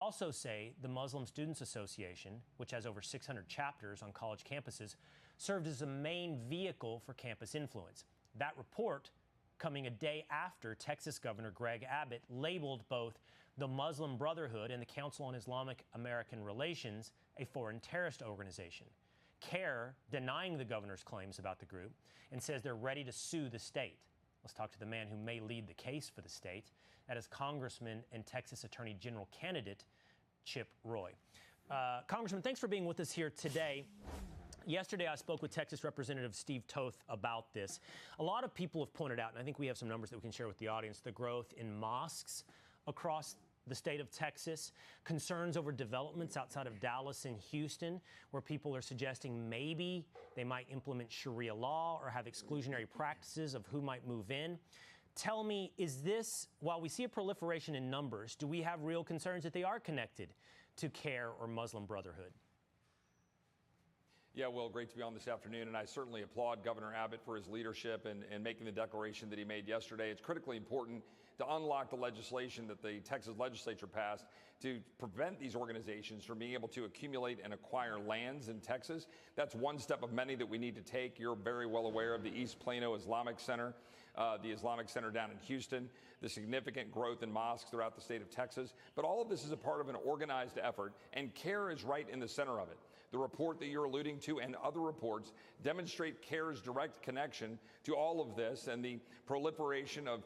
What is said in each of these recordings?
also say the Muslim Students Association, which has over 600 chapters on college campuses, served as the main vehicle for campus influence. That report coming a day after Texas Governor Greg Abbott labeled both the Muslim Brotherhood and the Council on Islamic American Relations a foreign terrorist organization. Terr denying the governor's claims about the group and says they're ready to sue the state. Let's talk to the man who may lead the case for the state. That is Congressman and Texas Attorney General candidate Chip Roy. Congressman, thanks for being with us here today. Yesterday, I spoke with Texas Representative Steve Toth about this. A lot of people have pointed out, and I think we have some numbers that we can share with the audience, the growth in mosques across the state of Texas, concerns over developments outside of Dallas and Houston, where people are suggesting maybe they might implement Sharia law or have exclusionary practices of who might move in. Tell me, is this, while we see a proliferation in numbers, do we have real concerns that they are connected to Terr or Muslim Brotherhood? Yeah, Will, great to be on this afternoon, and I certainly applaud Governor Abbott for his leadership and making the declaration that he made yesterday. It's critically important to unlock the legislation that the Texas legislature passed to prevent these organizations from being able to accumulate and acquire lands in Texas. That's one step of many that we need to take. You're very well aware of the East Plano Islamic Center, the Islamic Center down in Houston, the significant growth in mosques throughout the state of Texas. But all of this is a part of an organized effort, and Terr is right in the center of it. The report that you're alluding to and other reports demonstrate Terr's direct connection to all of this and the proliferation of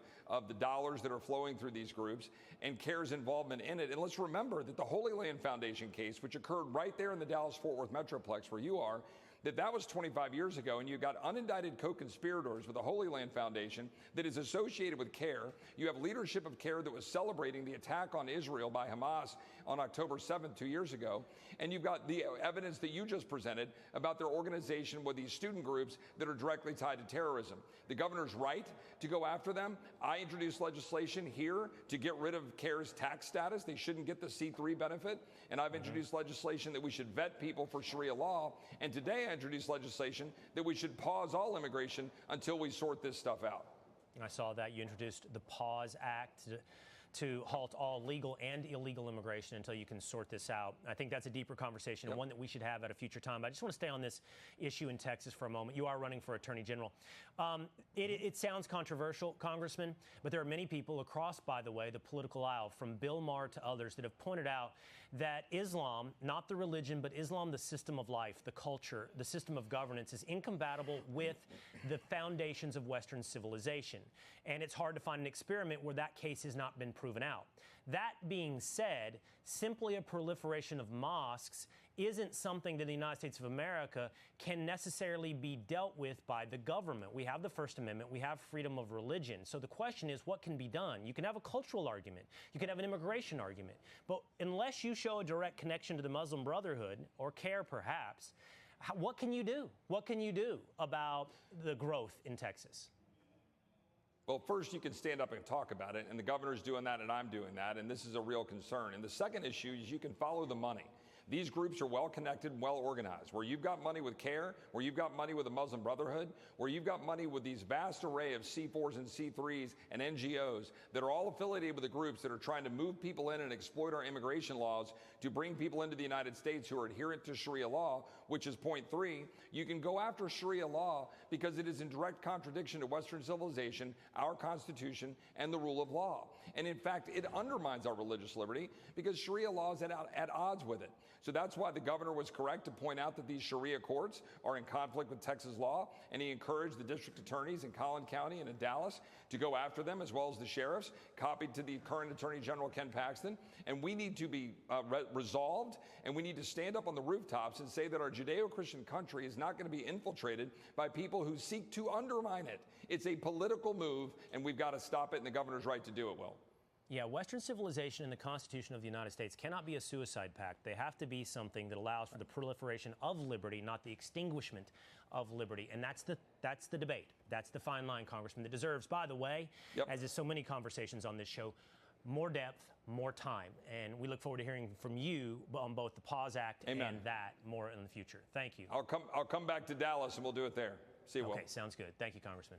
the dollars that are flowing through these groups and Terr's involvement in it. And let's remember that the Holy Land Foundation case, which occurred right there in the Dallas-Fort Worth Metroplex where you are, that was 25 years ago, and you've got unindicted co-conspirators with the Holy Land Foundation that is associated with Terr. You have leadership of Terr that was celebrating the attack on Israel by Hamas on October 7th, 2 years ago. And you've got the evidence that you just presented about their organization with these student groups that are directly tied to terrorism. The governor's right to go after them. I introduced legislation here to get rid of Terr's tax status. They shouldn't get the C3 benefit. And I've introduced legislation that we should vet people for Sharia law. And today I introduced legislation that we should pause all immigration until we sort this stuff out. I saw that you introduced the Pause Act to halt all legal and illegal immigration until you can sort this out. I think that's a deeper conversation and one that we should have at a future time. But I just want to stay on this issue in Texas for a moment. You are running for Attorney General. It sounds controversial, Congressman, but there are many people across, by the way, the political aisle, from Bill Maher to others, that have pointed out that Islam, not the religion, but Islam, the system of life, the culture, the system of governance, is incompatible with the foundations of Western civilization. And it's hard to find an experiment where that case has not been proven out. That being said, simply a proliferation of mosques isn't something that the United States of America can necessarily be dealt with by the government. We have the First Amendment. We have freedom of religion. So the question is, what can be done? You can have a cultural argument. You can have an immigration argument. But unless you show a direct connection to the Muslim Brotherhood, or Terr perhaps, what can you do? What can you do about the growth in Texas? Well, first, you can stand up and talk about it, and the governor's doing that, and I'm doing that, and this is a real concern. And the second issue is you can follow the money. These groups are well-connected and well-organized. Where you've got money with Terr, where you've got money with the Muslim Brotherhood, where you've got money with these vast array of C4s and C3s and NGOs that are all affiliated with the groups that are trying to move people in and exploit our immigration laws to bring people into the United States who are adherent to Sharia law, which is point 3, you can go after Sharia law because it is in direct contradiction to Western civilization, our Constitution, and the rule of law. And in fact, it undermines our religious liberty because Sharia law is at odds with it. So that's why the governor was correct to point out that these Sharia courts are in conflict with Texas law, and he encouraged the district attorneys in Collin County and in Dallas to go after them, as well as the sheriffs, copied to the current Attorney General Ken Paxton. And we need to be resolved, and we need to stand up on the rooftops and say that our Judeo-Christian country is not going to be infiltrated by people who seek to undermine it. It's a political move, and we've got to stop it, and the governor's right to do it, Will. Yeah, Western civilization and the Constitution of the United States cannot be a suicide pact. They have to be something that allows for the proliferation of liberty, not the extinguishment of liberty. And that's the debate. That's the fine line, Congressman, that deserves, by the way, as is so many conversations on this show, more depth, more time. And we look forward to hearing from you on both the Pause Act and that more in the future. Thank you. I'll come back to Dallas and we'll do it there. See you, Will. Okay, sounds good. Thank you, Congressman.